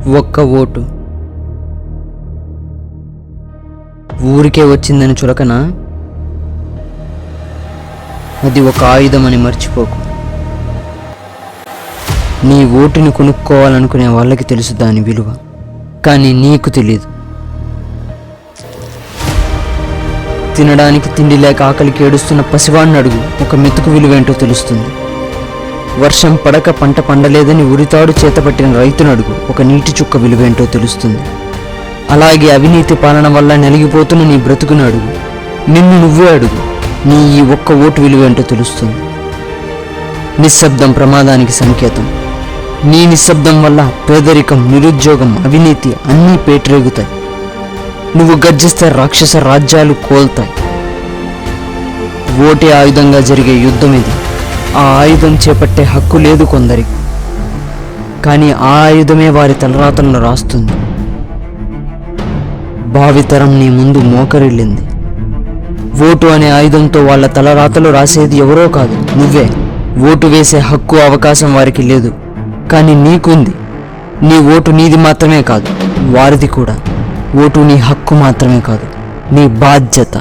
ఒక్క ఓటు ఊరికే వచ్చిందని చులకనా? అది ఒక ఆయుధం అని మర్చిపోకు. నీ ఓటుని కొనుక్కోవాలనుకునే వాళ్ళకి తెలుసు దాని విలువ, కానీ నీకు తెలీదు. తినడానికి తిండి లేక ఆకలికి ఏడుస్తున్న పసివాడిని అడుగు, ఒక మెతుకు విలువేంటో తెలుస్తుంది. వర్షం పడక పంట పండలేదని ఉరితాడు చేతపట్టిన రైతును అడుగు, ఒక నీటి చుక్క విలువేంటో తెలుస్తుంది. అలాగే అవినీతి పాలన వల్ల నలిగిపోతున్న నీ బ్రతుకును అడుగు, నిన్ను నువ్వే అడుగు, నీ ఈ ఒక్క ఓటు విలువేంటో తెలుస్తుంది. నిశ్శబ్దం ప్రమాదానికి సంకేతం. నీ నిశ్శబ్దం వల్ల పేదరికం, నిరుద్యోగం, అవినీతి అన్నీ పేటరేగుతాయి. నువ్వు గర్జిస్తే రాక్షస రాజ్యాలు కోల్తాయి. ఓటే ఆయుధంగా జరిగే యుద్ధం ఇది. ఆ ఆయుధం చేపట్టే హక్కు లేదు కొందరికి, కానీ ఆ ఆయుధమే వారి తలరాతలను రాస్తుంది. భావితరం నీ ముందు మోకరిల్లింది. ఓటు అనే ఆయుధంతో వాళ్ళ తలరాతలు రాసేది ఎవరో కాదు, నువ్వే. ఓటు వేసే హక్కు, అవకాశం వారికి లేదు, కానీ నీకుంది. నీ ఓటు నీది మాత్రమే కాదు, వారిది కూడా. ఓటు నీ హక్కు మాత్రమే కాదు, నీ బాధ్యత.